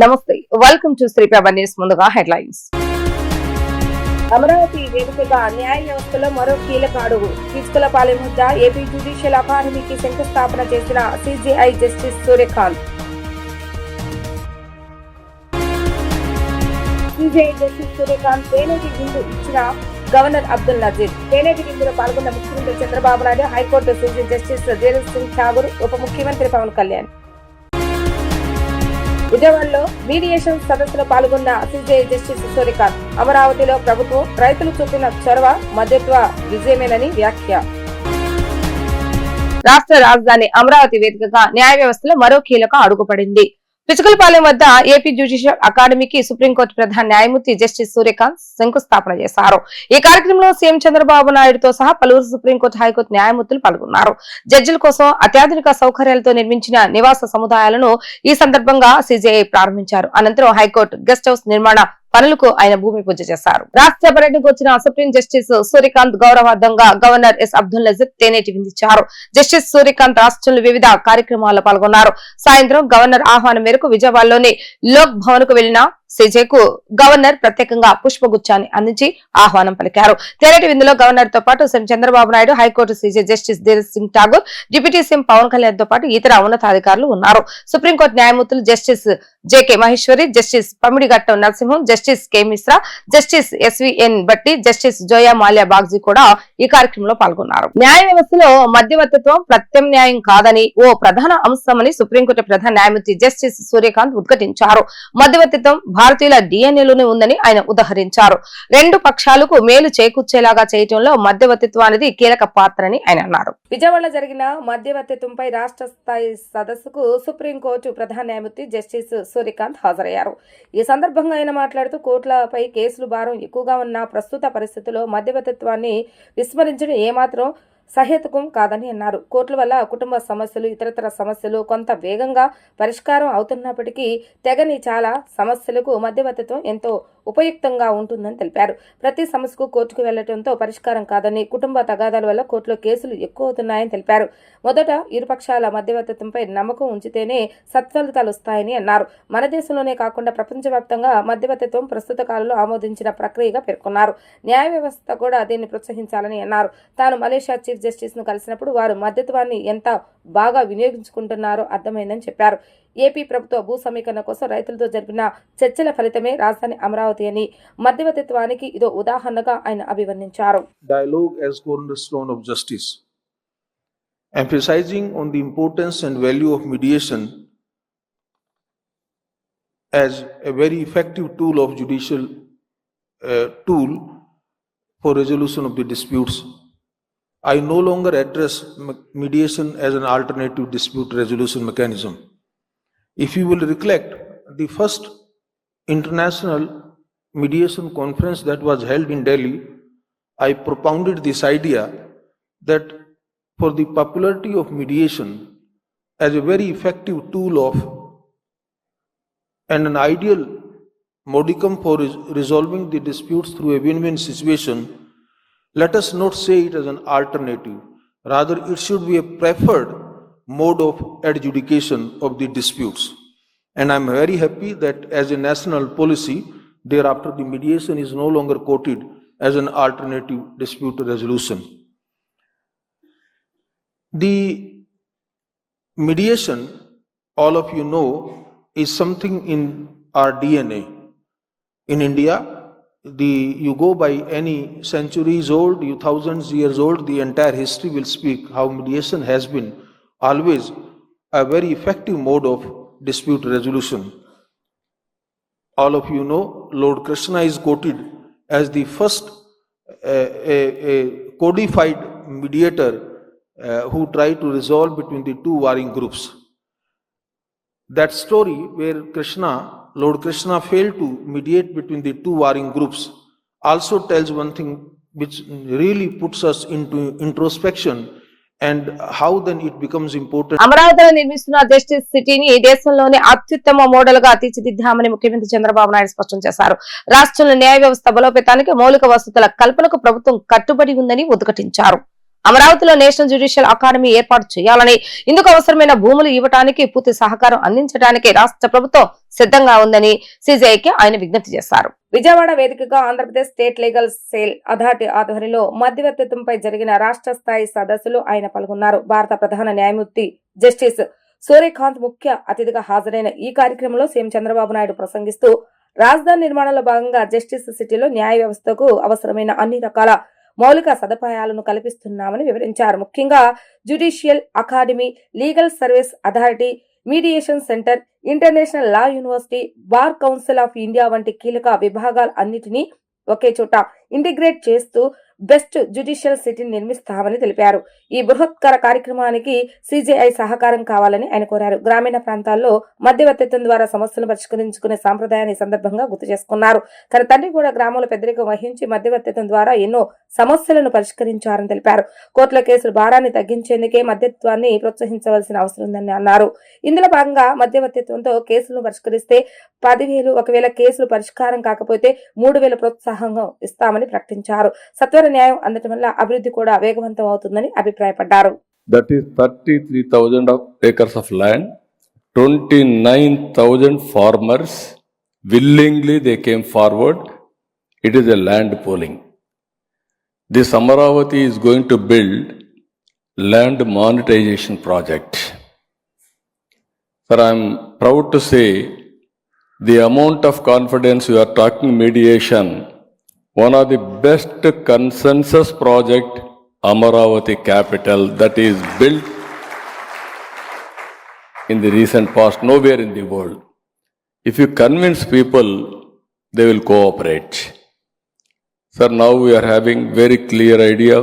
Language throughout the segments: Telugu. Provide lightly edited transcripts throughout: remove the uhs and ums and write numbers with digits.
నమస్తే, వెల్కమ్ టు శ్రీప్రభ న్యూస్. ముందుగా హెడ్లైన్స్. అమరావతి వేదికగా న్యాయ వ్యవస్థలో మరో కీలక అడుగు. తీసుకులపాలెం వద్ద ఏపీ జ్యుడిషియల్ అకాడమీకి శంకుస్థాపన చేసిన CJI justice Surya Kant. CJI justice Surya Kant తేనేటి విందు ఇచ్చిన గవర్నర్ అబ్దుల్ నజీర్. తేనేటి విందులో పాల్గొన్న ముఖ్యమంత్రి Chandrababu Naidu, high court CJ justice Dheeraj Singh Thakur, ఉప ముఖ్యమంత్రి పవన్ కళ్యాణ్. విజయవాడలో మీడియేషన్ సదస్సులో పాల్గొన్న సిజేఐ జస్టిస్ సూర్యకాంత్. అమరావతిలో ప్రభుత్వం రైతులు చూపిన చొరవ మధ్యత్వ విజయమేనని వ్యాఖ్య. రాష్ట్ర రాజధాని అమరావతి వేదికగా న్యాయ వ్యవస్థలో మరో కీలక అడుగుపడింది. పిచుకలపాలెం వద్ద ఏపీ జ్యుడిషియల్ అకాడమీకి సుప్రీంకోర్టు ప్రధాన న్యాయమూర్తి జస్టిస్ సూర్యకాంత్ శంకుస్థాపన చేశారు. ఈ కార్యక్రమంలో సీఎం చంద్రబాబు నాయుడుతో సహా పలువురు సుప్రీంకోర్టు, హైకోర్టు న్యాయమూర్తులు పాల్గొన్నారు. జడ్జిల కోసం అత్యాధునిక సౌకర్యాలతో నిర్మించిన నివాస సముదాయాలను ఈ సందర్భంగా సిజేఐ ప్రారంభించారు. అనంతరం హైకోర్టు గెస్ట్ హౌస్ నిర్మాణ పనులకు ఆయన భూమి పూజ చేశారు. రాష్ట్ర పర్యటనకు వచ్చిన సుప్రీం జస్టిస్ సూర్యకాంత్ గౌరవార్థంగా గవర్నర్ ఎస్ అబ్దుల్ నజీర్ తేనేటి విందించారు. జస్టిస్ సూర్యకాంత్ రాష్ట్రంలో వివిధ కార్యక్రమాల్లో పాల్గొన్నారు. సాయంత్రం గవర్నర్ ఆహ్వానం మేరకు విజయవాడలోని లోక్ భవన్ కు వెళ్లిన సిజేకు గవర్నర్ ప్రత్యేకంగా పుష్పగుచ్చాన్ని అందించి ఆహ్వానం పలికారు. తేనేటి విందులో గవర్నర్ తో పాటు CM Chandrababu Naidu, high court CJ justice Dheeraj Singh Thakur, deputy CM Pawan Kalyan తో పాటు ఇతర ఉన్నతాధికారులు ఉన్నారు. సుప్రీంకోర్టు న్యాయమూర్తులు justice JK Maheshwari, justice Pamidighantam Narasimha, justice K Mishra, justice SVN Bhatti, justice Joymalya Bagchi కూడా ఈ కార్యక్రమంలో పాల్గొన్నారు. న్యాయ వ్యవస్థలో మధ్యవర్తిత్వం ప్రత్యామ్నాయం కాదని ఓ ప్రధాన అంశమని సుప్రీంకోర్టు ప్రధాన న్యాయమూర్తి జస్టిస్ సూర్యకాంత్ ఉద్ఘాటించారు. మధ్యవర్తిత్వం భారతీయుల డిఎన్ఏలోనే ఉందని ఆయన ఉదహరించారు. రెండు పక్షాలకు మేలు చేకూర్చేలాగా చేయటంలో మధ్యవర్తిత్వానికి కీలక పాత్రని ఆయన అన్నారు. విజయవాడలో జరిగిన మధ్యవర్తిత్వంపై రాష్ట్ర స్థాయి సదస్సుకు సుప్రీంకోర్టు ప్రధాన న్యాయమూర్తి జస్టిస్ సూర్యకాంత్ హాజరయ్యారు. ఈ సందర్భంగా ఆయన మాట్లాడుతూ కోర్టులపై కేసులు భారం ఎక్కువగా ఉన్న ప్రస్తుత పరిస్థితుల్లో మధ్యవర్తిత్వాన్ని విస్మరించడం ఏమాత్రం సహేతుకం కాదని అన్నారు. కోర్టుల వల్ల కుటుంబ సమస్యలు, ఇతరతర సమస్యలు కొంత వేగంగా పరిష్కారం అవుతున్నప్పటికీ తెగని చాలా సమస్యలకు మధ్యవర్తిత్వం ఎంతో ఉపయుక్తంగా ఉంటుందని తెలిపారు. ప్రతి సమస్యకు కోర్టుకు వెళ్లడంతో పరిష్కారం కాదని, కుటుంబ తగాదాల వల్ల కోర్టులో కేసులు ఎక్కువ అవుతున్నాయని తెలిపారు. మొదట ఇరుపక్షాల మధ్యవర్తిత్వంపై నమ్మకం ఉంచితేనే సత్ఫలితాలు వస్తాయని అన్నారు. మన దేశంలోనే కాకుండా ప్రపంచవ్యాప్తంగా మధ్యవర్తిత్వం ప్రస్తుత కాలంలో ఆమోదించిన ప్రక్రియగా పేర్కొన్నారు. న్యాయ వ్యవస్థ కూడా దీన్ని ప్రోత్సహించాలని అన్నారు. తాను మలేషియా చీఫ్ జస్టిస్ ను కలిసినప్పుడు వారు మధ్యత్వాన్ని ఎంత బాగా వినియోగించుకుంటున్నారో అర్థమైందని చెప్పారు. ఏపీ ప్రభుత్వ భూ సమీకరణ కోసం రైతులతో జరిపిన చర్చల ఫలితమే రాజధాని అమరావతి అని, మధ్యవర్తిత్వానికి ఇదో ఉదాహరణగా ఆయన అభివర్ణించారు. Dialogue as cornerstone of justice, emphasizing on the importance and value of mediation as a very effective tool of judicial tool for resolution of the disputes. I no longer address mediation as an alternative dispute resolution mechanism. If you will recollect, the first international mediation conference that was held in Delhi, I propounded this idea that for the popularity of mediation as a very effective tool of and an ideal modicum for resolving the disputes through a win-win situation, let us not say it as an alternative. Rather, it should be a preferred mode of adjudication of the disputes. And I am very happy that as a national policy, thereafter the mediation is no longer quoted as an alternative dispute resolution. The mediation, all of you know, is something in our DNA. In India, you go by any centuries old, you thousands years old, the entire history will speak how mediation has been always a very effective mode of dispute resolution. All of you know, Lord Krishna is quoted as the first a codified mediator who tried to resolve between the two warring groups. That story where Lord Krishna failed to mediate between the two warring groups also tells one thing which really puts us into introspection and how then it becomes important. అమరావతిలో నిర్మిస్తున్న జస్టిస్ సిటీని దేశంలోనే అత్యుత్తమ మోడల్ గా తీర్చిదిద్దామని ముఖ్యమంత్రి చంద్రబాబు నాయుడు స్పష్టం చేశారు. రాష్ట్రంలో న్యాయ వ్యవస్థ బలోపేతానికి మౌలిక వసతుల కల్పనకు ప్రభుత్వం కట్టుబడి ఉందని ఉద్ఘాటించారు. అమరావతిలో నేషనల్ జ్యుడిషియల్ అకాడమీ ఏర్పాటు చేయాలని, ఇందుకు అవసరమైన భూములు ఇవ్వడానికి పూర్తి సహకారం అందించడానికి రాష్ట్ర ప్రభుత్వం సిద్ధంగా ఉందని సిజేఐకి ఆయన విజ్ఞప్తి చేశారు. విజయవాడ వేదికగా Andhra Pradesh state legal sale authority ఆధ్వర్యంలో మధ్యవర్తిత్వంపై జరిగిన రాష్ట్ర స్థాయి సదస్సులో ఆయన పాల్గొన్నారు. భారత ప్రధాన న్యాయమూర్తి జస్టిస్ సూర్యకాంత్ ముఖ్య అతిథిగా హాజరైన ఈ కార్యక్రమంలో సీఎం చంద్రబాబు నాయుడు ప్రసంగిస్తూ రాజధాని నిర్మాణంలో భాగంగా జస్టిస్ సిటీలో న్యాయ వ్యవస్థకు అవసరమైన అన్ని రకాల మౌలిక సదుపాయాలను కల్పిస్తున్నామని వివరించారు. ముఖ్యంగా judicial academy, legal service authority, mediation centre, international law university, bar council of India వంటి కీలక విభాగాలు అన్నిటినీ ఒకే చోట ఇంటిగ్రేట్ చేస్తూ బెస్ట్ జ్యుడిషియల్ సిటీని నిర్మిస్తామని తెలిపారు. ఈ బృహత్కర కార్యక్రమానికి సిజేఐ సహకారం కావాలని ఆయన కోరారు. గ్రామీణ ప్రాంతాల్లో మధ్యవర్తిత్వం ద్వారా సమస్యలను పరిష్కరించుకునే సాంప్రదాయాన్ని సందర్భంగా గుర్తు చేసుకున్నారు. తన తండ్రి కూడా గ్రామంలో పెద్దరికం వహించి మధ్యవర్తిత్వం ద్వారా ఎన్నో సమస్యలను పరిష్కరించారని తెలిపారు. కోర్టుల కేసుల భారాన్ని తగ్గించేందుకే మధ్యత్వాన్ని ప్రోత్సహించవలసిన అవసరం ఉందని అన్నారు. ఇందులో భాగంగా మధ్యవర్తిత్వంతో కేసులను పరిష్కరిస్తే 10,000, ఒకవేళ కేసులు పరిష్కారం కాకపోతే 3,000 ప్రోత్సాహంగా ఇస్తామని ప్రకటించారు. సత్వర న్యాయం అందటం వల్ల అభివృద్ధి కూడా వేగవంతం అవుతుందని అభిప్రాయపడ్డారు. That is 33,000 acres of land, 29,000 farmers willingly they came forward. It is a land pooling. This Amaravati is going to build land monetization project. Sir, I am proud to say the amount of confidence you are talking mediation, one of the best consensus project Amaravati capital that is built in the recent past, nowhere in the world. If you convince people, they will cooperate. Sir, now we are having very clear idea.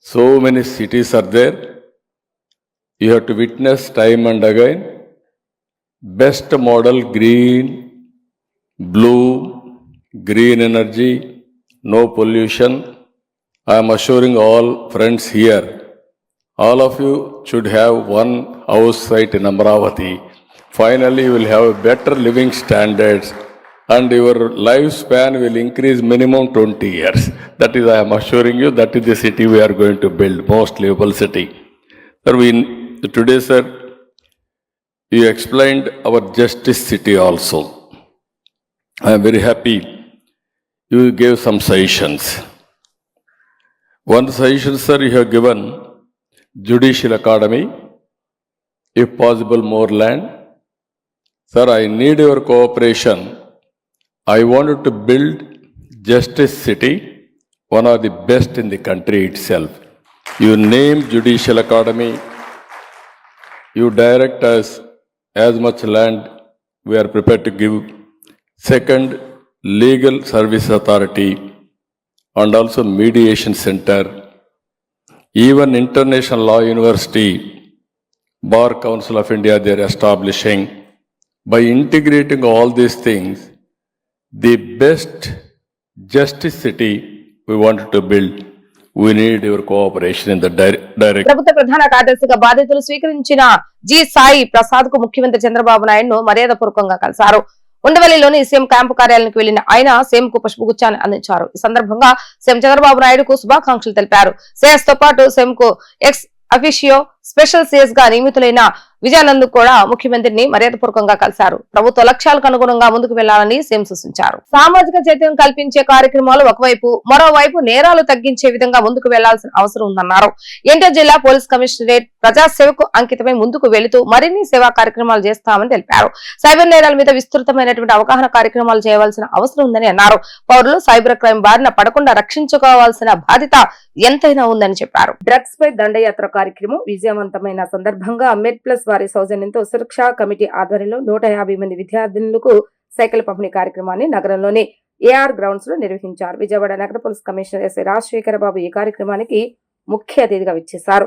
So many cities are there. You have to witness time and again. Best model, green, blue, green energy, no pollution. I am assuring all friends here, all of you should have one house site in Amaravati. Finally, you will have better living standards and your lifespan will increase minimum 20 years. That is, I am assuring you, that is the city we are going to build, most livable city. Sir, today, sir, you explained our justice city also. I am very happy. You gave some suggestions. One suggestion, sir, you have given Judicial Academy, if possible more land. Sir, I need your cooperation. I wanted to build Justice City, one of the best in the country itself. You name Judicial Academy, you direct us as much land we are prepared to give. Second, Legal Service Authority and also Mediation Center, even International Law University, Bar Council of India they are establishing. By integrating all these things, the best justice city we wanted to build. We need your cooperation in the direct. ప్రభుత్వ ప్రధాన కార్యదర్శిగా బాధ్యతలు స్వీకరించిన జి సాయి ప్రసాద్ కు ముఖ్యమంత్రి చంద్రబాబు నాయుడు మర్యాదపూర్వకంగా కలిశారు. ఉండవల్లిలోని సీఎం క్యాంపు కార్యాలయానికి వెళ్లిన ఆయన సీఎం కు పుష్పగుచ్చాన్ని అందించారు. ఈ సందర్భంగా సీఎం చంద్రబాబు నాయుడుకు శుభాకాంక్షలు తెలిపారు. సీఎస్ తో పాటు సీఎం కు ఎక్స్ అఫిషియో స్పెషల్ సీఎస్ గా నియమితులైన విజయానంద్ కూడా ముఖ్యమంత్రిని మర్యాదపూర్వకంగా కలిశారు. ప్రభుత్వ లక్ష్యాలకు అనుగుణంగా ముందుకు వెళ్లాలని సీఎం సూచించారు. సామాజిక చైతన్యం కల్పించే కార్యక్రమాలు ఒకవైపు, మరోవైపు నేరాలు తగ్గించే విధంగా ముందుకు వెళ్లాల్సిన అవసరం ఉందన్నారు. ఎన్టీఆర్ జిల్లా పోలీస్ కమిషనరేట్ ప్రజాసేవకు అంకితమై ముందుకు వెళుతూ మరిన్ని సేవా కార్యక్రమాలు చేస్తామని తెలిపారు. సైబర్ నేరాల మీద విస్తృతమైనటువంటి అవగాహన కార్యక్రమాలు చేయవలసిన అవసరం ఉందని అన్నారు. పౌరులు సైబర్ క్రైమ్ బారిన పడకుండా రక్షించుకోవాల్సిన బాధ్యత ఎంతైనా ఉందని చెప్పారు. డ్రగ్స్ పై దండయాత్ర కార్యక్రమం విజయవంతమైన సందర్భంగా మెడ్ ప్లస్ వారి సౌజన్యంతో సురక్షా కమిటీ ఆధ్వర్యంలో 150 మంది విద్యార్థులకు సైకిల్ పంపిణీ కార్యక్రమాన్ని నగరంలోని ఏఆర్ గ్రౌండ్స్ లో నిర్వహించారు. విజయవాడ నగర పోలీస్ కమిషనర్ ఎస్ రాజశేఖర బాబు ఈ కార్యక్రమానికి ముఖ్య అతిథిగా విచ్చేశారు.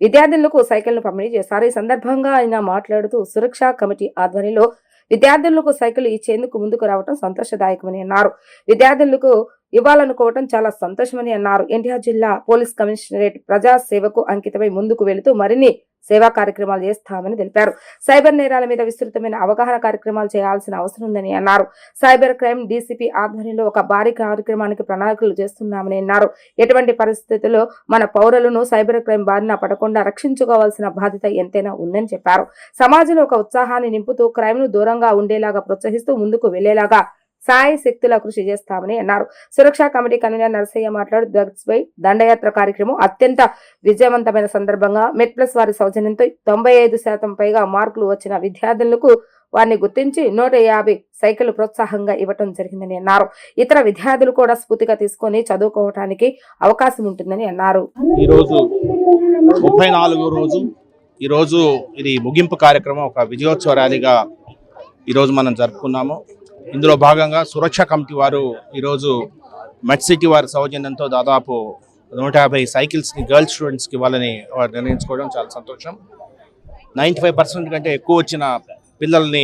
విద్యార్థులకు సైకిల్ ను పంపిణీ చేశారు. ఈ సందర్భంగా ఆయన మాట్లాడుతూ సురక్షా కమిటీ ఆధ్వర్యంలో విద్యార్థులకు సైకిల్ ఇచ్చేందుకు ముందుకు రావడం సంతోషదాయకమని అన్నారు. విద్యార్థులకు ఇవ్వాలనుకోవటం చాలా సంతోషమని అన్నారు. ఎన్టీఆర్ జిల్లా పోలీస్ కమిషనరేట్ ప్రజా సేవకు అంకితమై ముందుకు వెళుతూ మరిన్ని సేవా కార్యక్రమాలు చేస్తామని తెలిపారు. సైబర్ నేరాల మీద విస్తృతమైన అవగాహన కార్యక్రమాలు చేయాల్సిన అవసరం ఉందని అన్నారు. సైబర్ క్రైమ్ డీసీపీ ఆధ్వర్యంలో ఒక భారీ కార్యక్రమానికి ప్రణాళికలు చేస్తున్నామని అన్నారు. ఎటువంటి పరిస్థితుల్లో మన పౌరులను సైబర్ క్రైమ్ బారిన పడకుండా రక్షించుకోవాల్సిన బాధ్యత ఎంతైనా ఉందని చెప్పారు. సమాజంలో ఒక ఉత్సాహాన్ని నింపుతూ క్రైమ్ ను దూరంగా ఉండేలాగా ప్రోత్సహిస్తూ ముందుకు వెళ్లేలాగా సాయి శక్తుల కృషి చేస్తామని అన్నారు. సురక్షా కమిటీ కన్వీనర్ నరసయ్య మాట్లాడు డ్రగ్స్ పై దండయాత్ర కార్యక్రమం అత్యంత విజయవంతమైన సందర్భంగా మెట్ప్లస్ వారి సౌజన్యంతో 95% పైగా మార్కులు వచ్చిన విద్యార్థులకు వారిని గుర్తించి 150 సైకిల్ ప్రోత్సాహంగా ఇవ్వటం జరిగిందని అన్నారు. ఇతర విద్యార్థులు కూడా స్ఫూర్తిగా తీసుకొని చదువుకోవడానికి అవకాశం ఉంటుందని అన్నారు. ఈరోజు 34వ రోజు. ఈరోజు ఇది ముగింపు కార్యక్రమం, ఒక విజయోత్సవ ర్యాలీగా ఈరోజు మనం జరుపుకున్నాము. ఇందులో భాగంగా సురక్షా కమిటీ వారు ఈరోజు మెట్ సిటీ వారి సౌజన్యంతో దాదాపు 150 సైకిల్స్ని గర్ల్స్ స్టూడెంట్స్కి ఇవ్వాలని వారు నిర్ణయించుకోవడం చాలా సంతోషం. 95% కంటే ఎక్కువ వచ్చిన పిల్లల్ని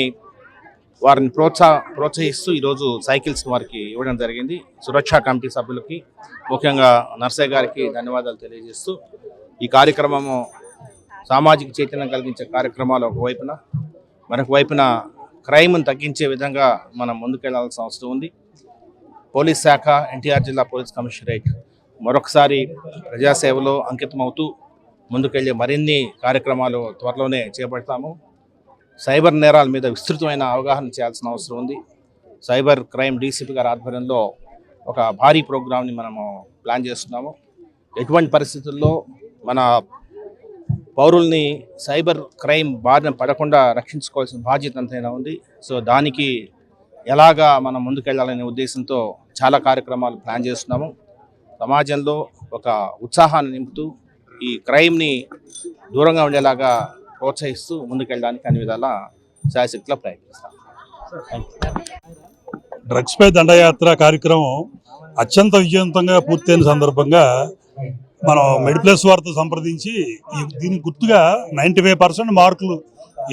వారిని ప్రోత్సహిస్తూ ఈరోజు సైకిల్స్ వారికి ఇవ్వడం జరిగింది. సురక్షా కమిటీ సభ్యులకి, ముఖ్యంగా నర్సయ్య గారికి ధన్యవాదాలు తెలియజేస్తూ, ఈ కార్యక్రమము సామాజిక చైతన్యం కలిగించే కార్యక్రమాలు ఒకవైపున, మరొక వైపున క్రైమ్ను తగ్గించే విధంగా మనం ముందుకెళ్లాల్సిన అవసరం ఉంది. పోలీస్ శాఖ, ఎన్టీఆర్ జిల్లా పోలీస్ కమిషనరేట్ మరొకసారి ప్రజాసేవలో అంకితమవుతూ ముందుకెళ్లే మరిన్ని కార్యక్రమాలు త్వరలోనే చేపడతాము. సైబర్ నేరాల మీద విస్తృతమైన అవగాహన చేయాల్సిన అవసరం ఉంది. సైబర్ క్రైమ్ డీసీపీ గారి ఆధ్వర్యంలో ఒక భారీ ప్రోగ్రామ్ని మనము ప్లాన్ చేస్తున్నాము. ఎటువంటి పరిస్థితుల్లో మన పౌరుల్ని సైబర్ క్రైమ్ బారిన పడకుండా రక్షించుకోవాల్సిన బాధ్యత ఎంతైనా ఉంది. సో దానికి ఎలాగా మనం ముందుకెళ్లాలనే ఉద్దేశంతో చాలా కార్యక్రమాలు ప్లాన్ చేస్తున్నాము. సమాజంలో ఒక ఉత్సాహాన్ని నింపుతూ ఈ క్రైమ్ని దూరంగా ఉండేలాగా ప్రోత్సహిస్తూ ముందుకెళ్ళడానికి అన్ని విధాలా శాయశక్తిలో ప్రయత్నిస్తాం. డ్రగ్స్ పై దండయాత్ర కార్యక్రమం అత్యంత విజయవంతంగా పూర్తయిన సందర్భంగా మనం మెడిప్లస్ వారితో సంప్రదించి దీనికి గుర్తుగా 95% మార్కులు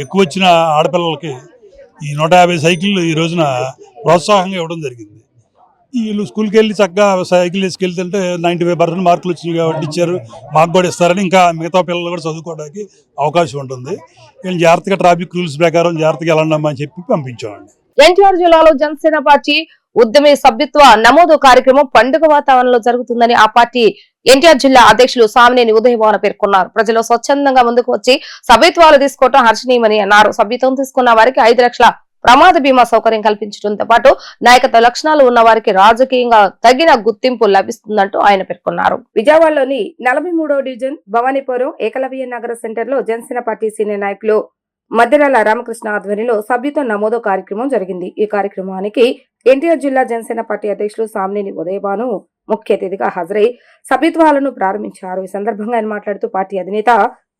ఎక్కువ వచ్చిన ఆడపిల్లలకి ఈ 150 సైకిళ్ళు ఈ రోజున ప్రోత్సాహంగా ఇవ్వడం జరిగింది. వీళ్ళు స్కూల్కి వెళ్ళి చక్కగా సైకిల్ వేసుకెళ్తుంటే 95% మార్కులు వచ్చినాయి కాబట్టి ఇచ్చారు, మాకు కూడా ఇస్తారని ఇంకా మిగతా పిల్లలు కూడా చదువుకోవడానికి అవకాశం ఉంటుంది. వీళ్ళు జాగ్రత్తగా ట్రాఫిక్ రూల్స్ ప్రకారం జాగ్రత్తగా వెళ్ళండి అని చెప్పి పంపించామండి. ఎన్టీఆర్ జిల్లాలో జనసేన పార్టీ ఉద్యమి సభ్యత్వ నమోదు కార్యక్రమం పండుగ వాతావరణంలో జరుగుతుందని ఆ పార్టీ ఎన్టీఆర్ జిల్లా అధ్యక్షులు సామినేని ఉదయభావన పేర్కొన్నారు. ప్రజలు స్వచ్ఛందంగా ముందుకు వచ్చి సభ్యత్వాలు తీసుకోవడం హర్షణీయమని అన్నారు. సభ్యత్వం తీసుకున్న వారికి 5 లక్షల ప్రమాద బీమా సౌకర్యం కల్పించడంతో పాటు నాయకత్వ లక్షణాలు ఉన్న వారికి రాజకీయంగా తగిన గుర్తింపు లభిస్తుందంటూ ఆయన పేర్కొన్నారు. విజయవాడలోని 43వ డివిజన్ భవానీపురం ఏకలవ్య నగర సెంటర్ లో జనసేన పార్టీ సీనియర్ నాయకులు మద్దిరాల రామకృష్ణ ఆధ్వర్యంలో సభ్యత్వ నమోదు కార్యక్రమం జరిగింది. ఈ కార్యక్రమానికి ఎన్టీఆర్ జిల్లా జనసేన పార్టీ అధ్యక్షులు సామినేని ఉదయభాను ముఖ్య అతిథిగా హాజరై సభ్యత్వాలను ప్రారంభించారు. ఈ సందర్భంగా ఆయన మాట్లాడుతూ పార్టీ అధినేత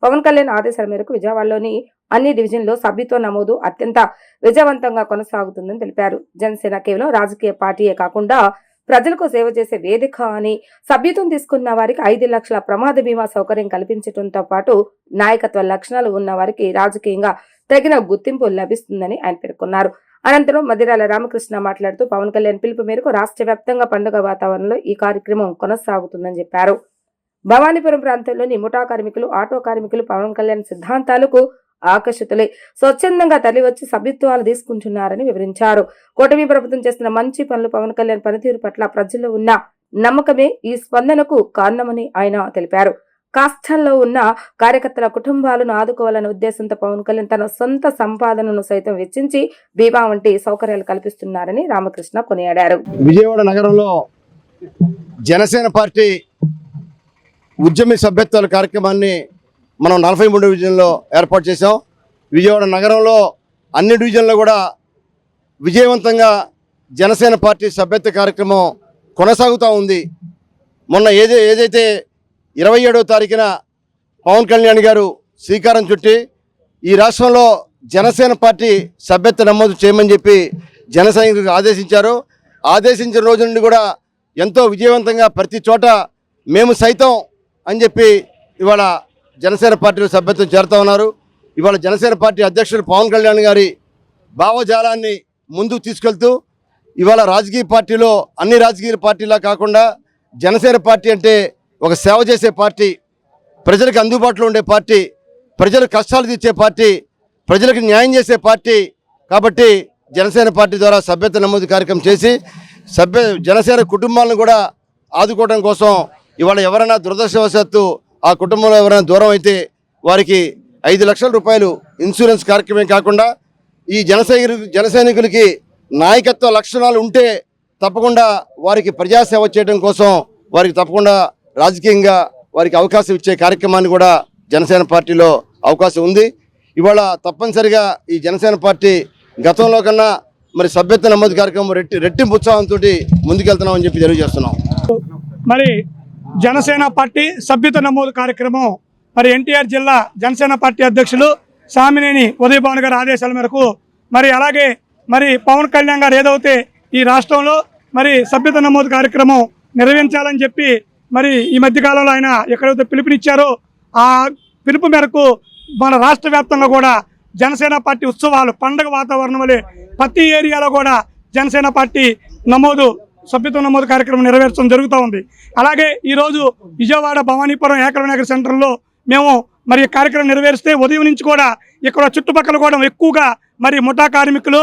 పవన్ కళ్యాణ్ ఆదేశాల మేరకు విజయవాడలోని అన్ని డివిజన్లో సభ్యత్వ నమోదు అత్యంత విజయవంతంగా కొనసాగుతుందని తెలిపారు. జనసేన కేవలం రాజకీయ పార్టీయే కాకుండా ప్రజలకు సేవ చేసే వేదిక అని, సభ్యత్వం తీసుకున్న వారికి 5 లక్షల ప్రమాద బీమా సౌకర్యం కల్పించడంతో పాటు నాయకత్వ లక్షణాలు ఉన్న వారికి రాజకీయంగా తగిన గుర్తింపు లభిస్తుందని ఆయన పేర్కొన్నారు. అనంతరం మద్దిరాల రామకృష్ణ మాట్లాడుతూ పవన్ కళ్యాణ్ పిలుపు మేరకు రాష్ట్ర వ్యాప్తంగా పండుగ వాతావరణంలో ఈ కార్యక్రమం కొనసాగుతుందని చెప్పారు. భవానీపురం ప్రాంతంలోని ముఠా కార్మికులు, ఆటో కార్మికులు పవన్ కళ్యాణ్ సిద్ధాంతాలకు ఆకర్షితులై స్వచ్ఛందంగా తరలివచ్చి సభ్యత్వాలు తీసుకుంటున్నారని వివరించారు. కూటమి ప్రభుత్వం చేస్తున్న మంచి పనులు, పవన్ కళ్యాణ్ పనితీరు పట్ల ప్రజల్లో ఉన్న నమ్మకమే ఈ స్పందనకు కారణమని ఆయన తెలిపారు. కష్టాల్లో ఉన్న కార్యకర్తల కుటుంబాలను ఆదుకోవాలనే ఉద్దేశంతో పవన్ కళ్యాణ్ తన సొంత సంపాదనను సైతం వెచ్చించి బీమా వంటి సౌకర్యాలు కల్పిస్తున్నారని రామకృష్ణ కొనియాడారు. విజయవాడ నగరంలో జనసేన పార్టీ ఉద్యమి సభ్యత్వాల కార్యక్రమాన్ని మనం 43 డివిజన్లో ఏర్పాటు చేశాం. విజయవాడ నగరంలో అన్ని డివిజన్లో కూడా విజయవంతంగా జనసేన పార్టీ సభ్యత్వ కార్యక్రమం కొనసాగుతూ ఉంది. మొన్న ఏదైతే 27వ తారీఖున పవన్ కళ్యాణ్ గారు శ్రీకారం చుట్టి ఈ రాష్ట్రంలో జనసేన పార్టీ సభ్యత్వ నమోదు చేయమని చెప్పి జన సైనికులకు ఆదేశించారు. ఆదేశించిన రోజు నుండి కూడా ఎంతో విజయవంతంగా ప్రతి చోట మేము సైతం అని చెప్పి ఇవాళ జనసేన పార్టీలో సభ్యత్వం చేరుతా ఉన్నారు. ఇవాళ జనసేన పార్టీ అధ్యక్షుడు పవన్ కళ్యాణ్ గారి భావజాలాన్ని ముందుకు తీసుకెళ్తూ ఇవాళ రాజకీయ పార్టీలో అన్ని రాజకీయ పార్టీలా కాకుండా జనసేన పార్టీ అంటే ఒక సేవ చేసే పార్టీ, ప్రజలకు అందుబాటులో ఉండే పార్టీ, ప్రజల కష్టాలు తీర్చే పార్టీ, ప్రజలకు న్యాయం చేసే పార్టీ. కాబట్టి జనసేన పార్టీ ద్వారా సభ్యత్వ నమోదు కార్యక్రమం చేసి జనసేన కుటుంబాలను కూడా ఆదుకోవడం కోసం ఇవాళ ఎవరైనా దురదృష్టవశాత్తు ఆ కుటుంబంలో ఎవరైనా దూరం అయితే వారికి 5 లక్షల రూపాయలు ఇన్సూరెన్స్ కార్యక్రమం కాకుండా ఈ జనసైనికులకి నాయకత్వ లక్షణాలు ఉంటే తప్పకుండా వారికి ప్రజాసేవ చేయడం కోసం వారికి తప్పకుండా రాజకీయంగా వారికి అవకాశం ఇచ్చే కార్యక్రమాన్ని కూడా జనసేన పార్టీలో అవకాశం ఉంది. ఇవాళ తప్పనిసరిగా ఈ జనసేన పార్టీ గతంలో కన్నా మరి సభ్యత్వ నమోదు కార్యక్రమం రెట్టింపు ఉత్సాహంతో ముందుకెళ్తున్నామని చెప్పి తెలియజేస్తున్నాం. మరి జనసేన పార్టీ సభ్యత్వ నమోదు కార్యక్రమం మరి ఎన్టీఆర్ జిల్లా జనసేన పార్టీ అధ్యక్షులు సామినేని ఉదయ్ భాను గారి ఆదేశాల మేరకు మరి అలాగే మరి పవన్ కళ్యాణ్ గారు ఏదైతే ఈ రాష్ట్రంలో మరి సభ్యత్వ నమోదు కార్యక్రమం నిర్వహించాలని చెప్పి మరి ఈ మధ్యకాలంలో ఆయన ఎక్కడైతే పిలుపునిచ్చారో ఆ పిలుపు మేరకు మన రాష్ట్ర వ్యాప్తంగా కూడా జనసేన పార్టీ ఉత్సవాలు పండగ వాతావరణం వలె ప్రతి ఏరియాలో కూడా జనసేన పార్టీ సభ్యత్వ నమోదు కార్యక్రమం నెరవేర్చడం జరుగుతూ ఉంది. అలాగే ఈరోజు విజయవాడ భవానీపురం ఏకలవ్యనగర్ సెంటర్లో మేము మరి కార్యక్రమం నెరవేరిస్తే ఉదయం నుంచి కూడా ఇక్కడ చుట్టుపక్కల కూడా ఎక్కువగా మరి ముఠా కార్మికులు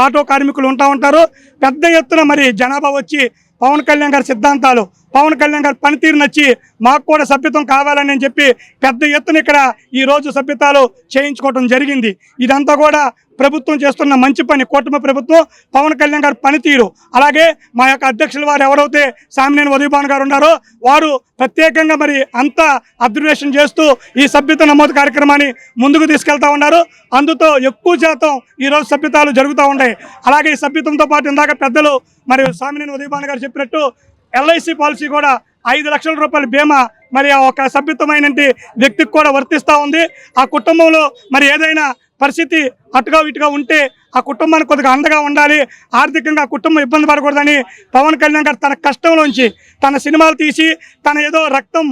ఆటో కార్మికులు ఉంటారు. పెద్ద ఎత్తున మరి జనాభా వచ్చి పవన్ కళ్యాణ్ గారి సిద్ధాంతాలు, పవన్ కళ్యాణ్ గారి పనితీరు నచ్చి మాకు కూడా సభ్యత్వం కావాలని చెప్పి పెద్ద ఎత్తున ఇక్కడ ఈరోజు సభ్యతాలు చేయించుకోవడం జరిగింది. ఇదంతా కూడా ప్రభుత్వం చేస్తున్న మంచి పని, కూటమి ప్రభుత్వం, పవన్ కళ్యాణ్ గారి పనితీరు. అలాగే మా యొక్క అధ్యక్షులు వారు ఎవరైతే సామినేని ఉదయ్ భాను గారు ఉన్నారో వారు ప్రత్యేకంగా మరి అంతా అబ్జర్వేషన్ చేస్తూ ఈ సభ్యత్వ నమోదు కార్యక్రమాన్ని ముందుకు తీసుకెళ్తా ఉన్నారు. అందుతో ఎక్కువ శాతం ఈరోజు సభ్యతాలు జరుగుతూ ఉన్నాయి. అలాగే ఈ సభ్యత్వంతో పాటు ఇందాక పెద్దలు మరి సామినేని ఉదయ్ భాను గారు చెప్పినట్టు LIC పాలసీ కూడా 5 లక్షల రూపాయల బీమా మరి ఒక సభ్యత్వమైన వ్యక్తికి కూడా వర్తిస్తూ ఉంది. ఆ కుటుంబంలో మరి ఏదైనా పరిస్థితి అటుగా ఇటుగా ఉంటే ఆ కుటుంబానికి కొద్దిగా అండగా ఉండాలి, ఆర్థికంగా ఆ కుటుంబం ఇబ్బంది పడకూడదని పవన్ కళ్యాణ్ గారు తన కష్టంలోంచి తన సినిమాలు తీసి తన ఏదో రక్తం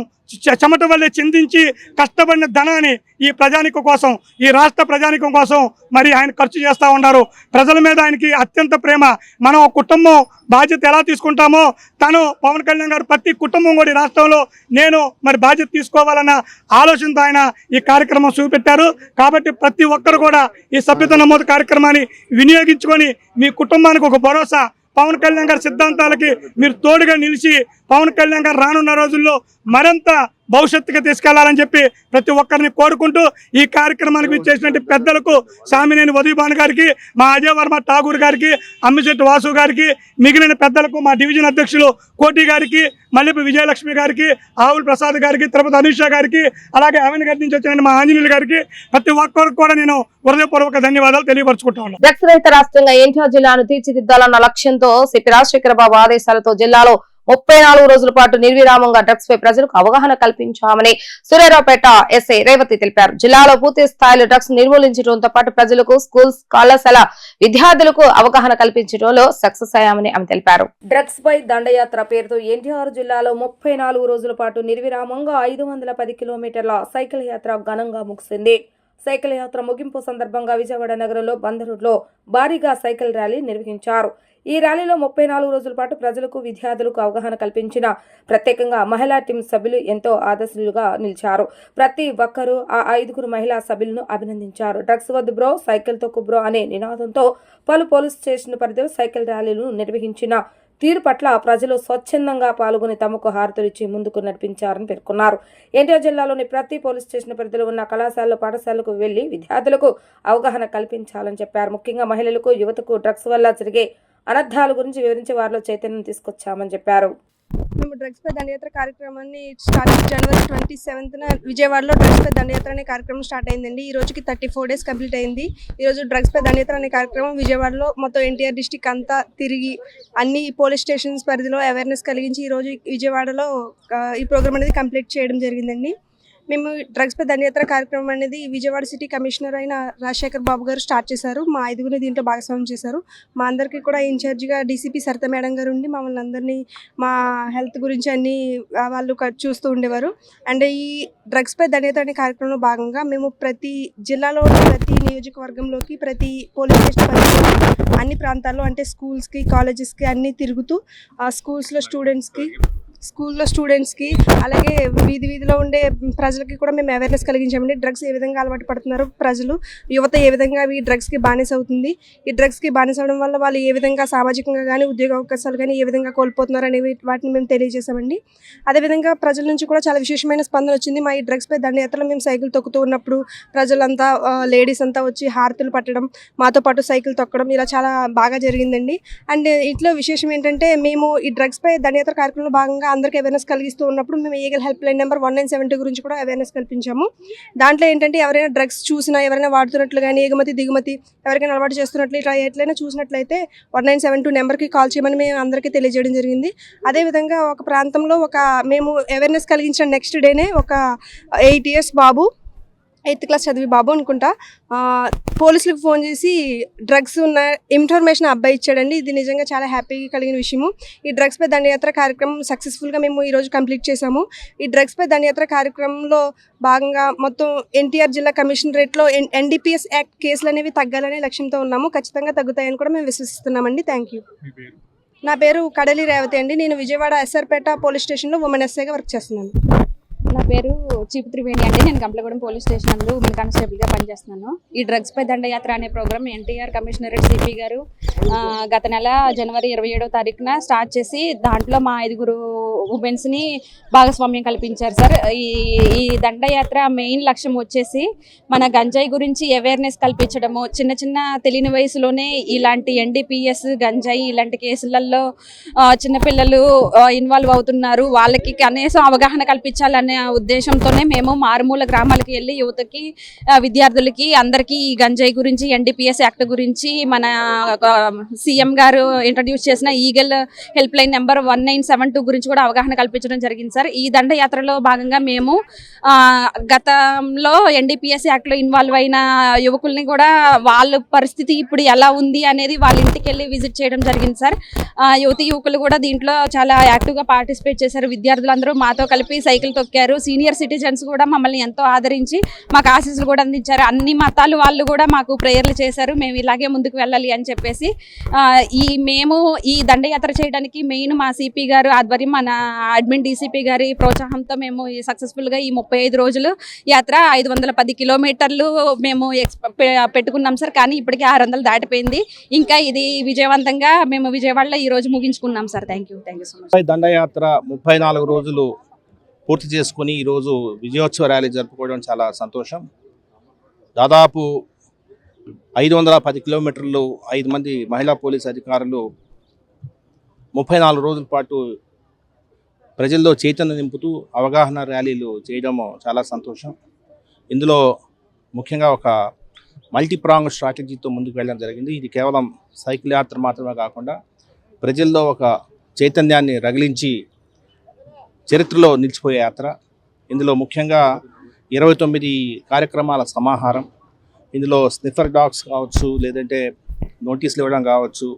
చెమట వల్లే చిందించి కష్టపడిన ధనాన్ని ఈ ప్రజానికం కోసం, ఈ రాష్ట్ర ప్రజానికం కోసం మరి ఆయన ఖర్చు చేస్తూ ఉన్నారు. ప్రజల మీద ఆయనకి అత్యంత ప్రేమ. మనం కుటుంబం బాధ్యత ఎలా తీసుకుంటామో తను పవన్ కళ్యాణ్ గారు ప్రతి కుటుంబం కూడా ఈ రాష్ట్రంలో నేను మరి బాధ్యత తీసుకోవాలన్న ఆలోచనతో ఆయన ఈ కార్యక్రమం చూపెట్టారు. కాబట్టి ప్రతి ఒక్కరు కూడా ఈ సభ్యత్వ నమోదు కార్యక్రమాన్ని వినియోగించుకొని మీ కుటుంబానికి ఒక భరోసా, పవన్ కళ్యాణ్ గారి సిద్ధాంతాలకి మీరు తోడుగా నిలిచి పవన్ కళ్యాణ్ గారు రానున్న రోజుల్లో మరింత భవిష్యత్తుగా తీసుకెళ్లాలని చెప్పి ప్రతి ఒక్కరిని కోరుకుంటూ ఈ కార్యక్రమానికి ఇచ్చేసినట్టు పెద్దలకు సామినేని ఉదయ్ భాను గారికి, మా అజయ్ వర్మ ఠాగూర్ గారికి, అమ్మిశెట్టి వాసు గారికి, మిగిలిన పెద్దలకు మా డివిజన్ అధ్యక్షులు కోటి గారికి, మల్లెపు విజయలక్ష్మి గారికి, ఆవుల ప్రసాద్ గారికి, తిరుపతి అనుష గారికి, అలాగే అవని గారి నుంచి వచ్చిన మా ఆంజనేయులు గారికి ప్రతి ఒక్కరికి కూడా నేను హృదయపూర్వక ధన్యవాదాలు తెలియపరుచుకుంటా ఉన్నాను. డ్రగ్స్ రహిత రాష్ట్రంగా ఎన్టీఆర్ జిల్లాను తీర్చిదిద్దాలన్న లక్ష్యంతో సిపి రాజశేఖర బాబు ఆదేశాలతో జిల్లాలో 34 రోజుల పాటు నిర్విరామంగా డ్రగ్స్ పై ప్రజలకు అవగాహన కల్పించామని సూర్యారావుపేట ఎస్ఐ రేవతి తెలిపారు. జిల్లాలో పూర్తి స్థాయిలో డ్రగ్స్ నిర్మూలించడంతో పాటు ప్రజలకు, స్కూల్స్, కళాశాల విద్యార్థులకు అవగాహన కల్పించడంలో సక్సెస్ అయ్యామని ఆమె తెలిపారు. డ్రగ్స్ పై దండయాత్ర పేరుతో ఎన్టీఆర్ జిల్లాలో 34 రోజుల పాటు నిర్విరామంగా 510 కిలోమీటర్ల సైకిల్ యాత్ర ఘనంగా ముగిసింది. సైకిల్ యాత్ర ముగింపు సందర్భంగా విజయవాడ నగరంలో బందర్ రోడ్లో భారీగా సైకిల్ ర్యాలీ నిర్వహించారు. ఈ ర్యాలీలో 34 రోజుల పాటు ప్రజలకు, విద్యార్థులకు అవగాహన కల్పించిన ప్రత్యేకంగా మహిళా టీం సభ్యులు ఎంతో ఆదర్శలుగా నిలిచారు. ప్రతి ఒక్కరూ ఆ 5 మహిళా సభ్యులను అభినందించారు. డ్రగ్స్ వద్దు బ్రో, సైకిల్ తొక్కు బ్రో అనే నినాదంతో పలు పోలీస్ స్టేషన్ పరిధిలో సైకిల్ ర్యాలీలను నిర్వహించిన తీరు పట్ల ప్రజలు స్వచ్ఛందంగా పాల్గొని తమకు హారతులిచ్చి ముందుకు నడిపించారని పేర్కొన్నారు. ఎన్టీఆర్ జిల్లాలోని ప్రతి పోలీస్ స్టేషన్ పరిధిలో ఉన్న కళాశాలలు, పాఠశాలకు వెళ్లి విద్యార్థులకు అవగాహన కల్పించాలని చెప్పారు. ముఖ్యంగా మహిళలకు, యువతకు డ్రగ్స్ వల్ల జరిగే అనర్థాల గురించి వివరించి వారిలో చైతన్యం తీసుకొచ్చామని చెప్పారు. మేము డ్రగ్స్ పై దండయాత్ర కార్యక్రమాన్ని స్టార్టింగ్ జనవరి 27న విజయవాడలో డ్రగ్స్ పై దండయాత్ర అనే కార్యక్రమం స్టార్ట్ అయిందండి. ఈ రోజుకి 34 డేస్ కంప్లీట్ అయింది. ఈరోజు డ్రగ్స్ పై దండయాత్ర అనే కార్యక్రమం విజయవాడలో మొత్తం ఎన్టీఆర్ డిస్టిక్ అంతా తిరిగి అన్ని పోలీస్ స్టేషన్స్ పరిధిలో అవేర్నెస్ కలిగించి ఈరోజు విజయవాడలో ఈ ప్రోగ్రామ్ అనేది కంప్లీట్ చేయడం జరిగిందండి. మేము డ్రగ్స్ పై దండయాత్ర కార్యక్రమం అనేది విజయవాడ సిటీ కమిషనర్ అయిన రాజశేఖర్ బాబు గారు స్టార్ట్ చేశారు. మా 5గురిని దీంట్లో భాగస్వామ్యం చేశారు. మా అందరికీ కూడా ఇన్ఛార్జిగా డీసీపీ సరిత మేడం గారు ఉండి మమ్మల్ని అందరినీ మా హెల్త్ గురించి అన్ని వాళ్ళు చూస్తూ ఉండేవారు. అండ్ ఈ డ్రగ్స్ పై దండయాత్ర అనే కార్యక్రమంలో భాగంగా మేము ప్రతి జిల్లాలో ప్రతి నియోజకవర్గంలోకి ప్రతి పోలీస్ స్టేషన్ పరిధిలో అన్ని ప్రాంతాల్లో అంటే స్కూల్స్కి కాలేజెస్కి అన్నీ తిరుగుతూ స్కూల్లో స్టూడెంట్స్కి అలాగే వీధిలో ఉండే ప్రజలకి కూడా మేము అవేర్నెస్ కలిగించామండి. డ్రగ్స్ ఏ విధంగా అలవాటు పడుతున్నారు ప్రజలు, యువత ఏ విధంగా ఈ డ్రగ్స్కి బానిస అవుతుంది, ఈ డ్రగ్స్కి బానిస అవడం వల్ల వాళ్ళు ఏ విధంగా సామాజికంగా కానీ ఉద్యోగ అవకాశాలు కానీ ఏ విధంగా కోల్పోతున్నారు అనేవి వాటిని మేము తెలియజేసామండి. అదేవిధంగా ప్రజల నుంచి కూడా చాలా విశేషమైన స్పందన వచ్చింది. మా ఈ డ్రగ్స్ పై దండయాత్రలో మేము సైకిల్ తొక్కుతూ ఉన్నప్పుడు ప్రజలంతా లేడీస్ అంతా వచ్చి హారతులు పట్టడం, మాతో పాటు సైకిల్ తొక్కడం ఇలా చాలా బాగా జరిగిందండి. అండ్ ఇట్లా విశేషం ఏంటంటే మేము ఈ డ్రగ్స్ పై దండయాత్ర కార్యక్రమంలో భాగంగా అందరికీ అవేర్నెస్ కలిగిస్తూ ఉన్నప్పుడు మేము ఈగల్ హెల్ప్ లైన్ నెంబర్ 1972 గురించి కూడా అవేర్నెస్ కల్పించాము. దాంట్లో ఏంటంటే ఎవరైనా డ్రగ్స్ చూసినా, ఎవరైనా వాడుతున్నట్లు కానీ ఎగుమతి దిగుమతి ఎవరికైనా అలవాటు చేస్తున్నట్లు ఇట్లా ఎట్లయినా చూసినట్లయితే 1972 నెంబర్కి కాల్ చేయమని మేము అందరికీ తెలియజేయడం జరిగింది. అదేవిధంగా ఒక ప్రాంతంలో మేము అవేర్నెస్ కలిగించిన నెక్స్ట్ డేనే ఒక 8 years బాబు, 8th క్లాస్ చదివి బాబు అనుకుంటా, పోలీసులకు ఫోన్ చేసి డ్రగ్స్ ఉన్న ఇన్ఫర్మేషన్ అబ్బాయి ఇచ్చాడండి. ఇది నిజంగా చాలా హ్యాపీగా కలిగిన విషయము. ఈ డ్రగ్స్ పై దండయాత్ర కార్యక్రమం సక్సెస్ఫుల్గా మేము ఈరోజు కంప్లీట్ చేశాము. ఈ డ్రగ్స్ పై దండయాత్ర కార్యక్రమంలో భాగంగా మొత్తం ఎన్టీఆర్ జిల్లా కమిషనరేట్లో NDPS యాక్ట్ కేసులు అనేవి తగ్గాలనే లక్ష్యంతో ఉన్నాము. ఖచ్చితంగా తగ్గుతాయని కూడా మేము విశ్వసిస్తున్నామండి. Thank you. నా పేరు కడలి రేవతి అండి. నేను విజయవాడ ఎస్ఆర్పేట పోలీస్ స్టేషన్లో ఉమెన్ ఎస్ఐగా వర్క్ చేస్తున్నాను. నా పేరు చీపు త్రివేణి అండి. నేను కంప్లగూడెం పోలీస్ స్టేషన్ నందు ఉమెన్ కానిస్టేబుల్గా పనిచేస్తున్నాను. ఈ డ్రగ్స్ పై దండయాత్ర అనే ప్రోగ్రామ్ ఎన్టీఆర్ కమిషనరేట్ సిపి గారు గత నెల జనవరి 27వ తారీఖున స్టార్ట్ చేసి దాంట్లో మా 5గురు ఉమెన్స్ని భాగస్వామ్యం కల్పించారు సార్. ఈ దండయాత్ర మెయిన్ లక్ష్యం వచ్చేసి మన గంజాయి గురించి అవేర్నెస్ కల్పించడము. చిన్న చిన్న తెలియని వయసులోనే ఇలాంటి NDPS గంజాయి ఇలాంటి కేసులలో చిన్నపిల్లలు ఇన్వాల్వ్ అవుతున్నారు. వాళ్ళకి కనీసం అవగాహన కల్పించాలనే ఉద్దేశంతోనే మేము మారుమూల గ్రామాలకు వెళ్ళి యువతకి, విద్యార్థులకి అందరికీ ఈ గంజాయి గురించి, NDPS యాక్ట్ గురించి మన సీఎం గారు ఇంట్రడ్యూస్ చేసిన ఈగల్ హెల్ప్ లైన్ నెంబర్ 1972 గురించి కూడా అవగాహన కల్పించడం జరిగింది సార్. ఈ దండయాత్రలో భాగంగా మేము గతంలో NDPS యాక్ట్లో ఇన్వాల్వ్ అయిన యువకుల్ని కూడా వాళ్ళ పరిస్థితి ఇప్పుడు ఎలా ఉంది అనేది వాళ్ళ ఇంటికి వెళ్ళి విజిట్ చేయడం జరిగింది సార్. యువకులు కూడా దీంట్లో చాలా యాక్టివ్గా పార్టిసిపేట్ చేశారు. విద్యార్థులందరూ మాతో కలిపి సైకిల్ తొక్కారు. సీనియర్ సిటిజన్స్ కూడా మమ్మల్ని ఎంతో ఆదరించి మాకు ఆశీస్సులు కూడా అందించారు. అన్ని మతాలు వాళ్ళు కూడా మాకు ప్రేయర్లు చేశారు. మేము ఇలాగే ముందుకు వెళ్ళాలి అని చెప్పేసి మేము ఈ దండయాత్ర చేయడానికి మెయిన్ మా సిపి గారు ఆధ్వర్యం, మన అడ్మిన్ DCP గారి ప్రోత్సాహంతో మేము సక్సెస్ఫుల్గా ఈ 35 రోజులు యాత్ర 510 కిలోమీటర్లు మేము పెట్టుకున్నాం సార్. కానీ ఇప్పటికీ 600 దాటిపోయింది. ఇంకా ఇది విజయవంతంగా మేము విజయవాడలో ఈ రోజు ముగించుకున్నాం sir. Thank you so much. దండయాత్ర 34 రోజులు పూర్తి చేసుకుని ఈరోజు విజయోత్సవ ర్యాలీ జరుపుకోవడం చాలా సంతోషం. దాదాపు 510 కిలోమీటర్లు 5 మంది మహిళా పోలీస్ అధికారులు 34 రోజుల పాటు ప్రజల్లో చైతన్యం నింపుతూ అవగాహన ర్యాలీలు చేయడం చాలా సంతోషం. ఇందులో ముఖ్యంగా ఒక మల్టీప్రాంగ్ స్ట్రాటజీతో ముందుకు వెళ్ళడం జరిగింది. ఇది కేవలం సైకిల్ యాత్ర మాత్రమే కాకుండా ప్రజల్లో ఒక చైతన్యాన్ని రగిలించి చరిత్రలో నిలిచిపోయే యాత్ర. ఇందులో ముఖ్యంగా 29 కార్యక్రమాల సమాహారం. ఇందులో స్నిఫర్ డాగ్స్ కావచ్చు, లేదంటే నోటీసులు ఇవ్వడం కావచ్చు,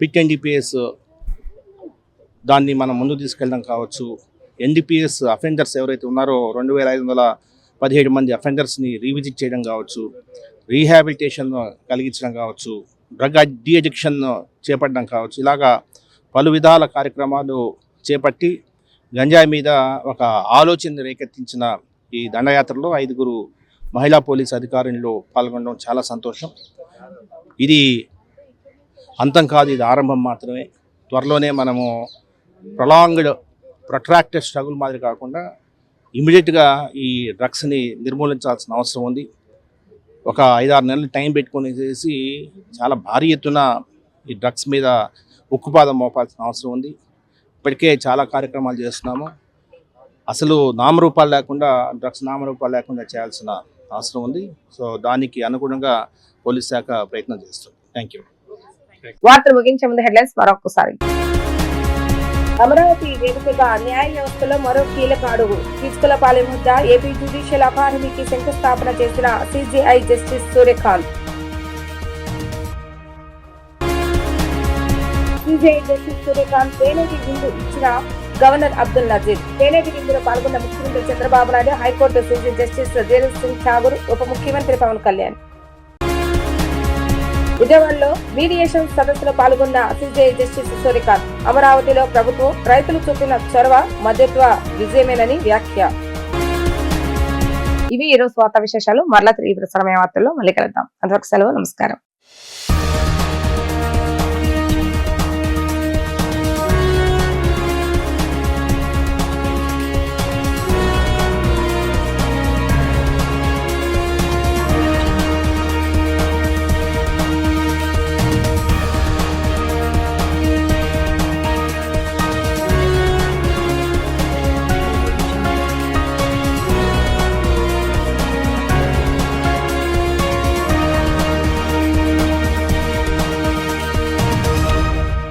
పిట్ NDPS దాన్ని మనం ముందు తీసుకెళ్ళడం కావచ్చు, NDPS అఫెండర్స్ ఎవరైతే ఉన్నారో 2517 మంది అఫెండర్స్ని రీవిజిట్ చేయడం కావచ్చు, రీహాబిలిటేషన్ కలిగించడం కావచ్చు, డ్రగ్ డీఅడిక్షన్ చేపట్టడం కావచ్చు. ఇలాగా పలు విధాల కార్యక్రమాలు చేపట్టి గంజాయి మీద ఒక ఆలోచన రేకెత్తించిన ఈ దండయాత్రలో 5గురు మహిళా పోలీస్ అధికారులు పాల్గొనడం చాలా సంతోషం. ఇది అంతం కాదు, ఇది ఆరంభం మాత్రమే. త్వరలోనే మనము ప్రొట్రాక్టెడ్ స్ట్రగుల్ మాదిరి కాకుండా ఇమీడియట్గా ఈ డ్రగ్స్ని నిర్మూలించాల్సిన అవసరం ఉంది. ఒక 5-6 నెలలు టైం పెట్టుకొని చేసి చాలా భారీ ఎత్తున ఈ డ్రగ్స్ మీద ఉక్కుపాదం మోపాల్సిన అవసరం ఉంది. ఇప్పటికే చాలా కార్యక్రమాలు చేస్తున్నాము. అసలు నామరూపాలు లేకుండా, డ్రగ్స్ నామరూపాలు లేకుండా చేయాల్సిన అవసరం ఉంది. సో దానికి అనుగుణంగా పోలీస్ శాఖ ప్రయత్నం చేస్తుంది. Thank you. వార్తలు ముగించే ముందు హెడ్లైన్స్ మరొకసారి. అమరావతి వేదికగా న్యాయ వ్యవస్థలో మరో కీలక అడుగు. పిచ్చుకలపాలెం వద్ద ఏపీ జ్యుడిషియల్ అకాడమీకి శంకుస్థాపన చేసిన CJI justice Surya Kant. CJI justice Surya Kant తేనేటి విందు ఇచ్చిన గవర్నర్ అబ్దుల్ నజీర్. తేనేటి విందులో పాల్గొన్న ముఖ్యమంత్రి Chandrababu Naidu, high court CJ justice Dheeraj Singh Thakur, ఉప ముఖ్యమంత్రి పవన్ కళ్యాణ్. విజయవాడలో మీడియేషన్ సదస్సులో పాల్గొన్న సిజేఐ జస్టిస్ సూర్యకాంత్. అమరావతిలో ప్రభుత్వం రైతులు చూపిన చొరవ మధ్యత్వ విజయమేనని వ్యాఖ్య. ఇవి ఈరోజు వార్తా విశేషాలు. మరలా తిరిగి ప్రసారమైన వార్తల్లో మళ్ళీ కలుద్దాం. అంతవరకు సెలవు. నమస్కారం.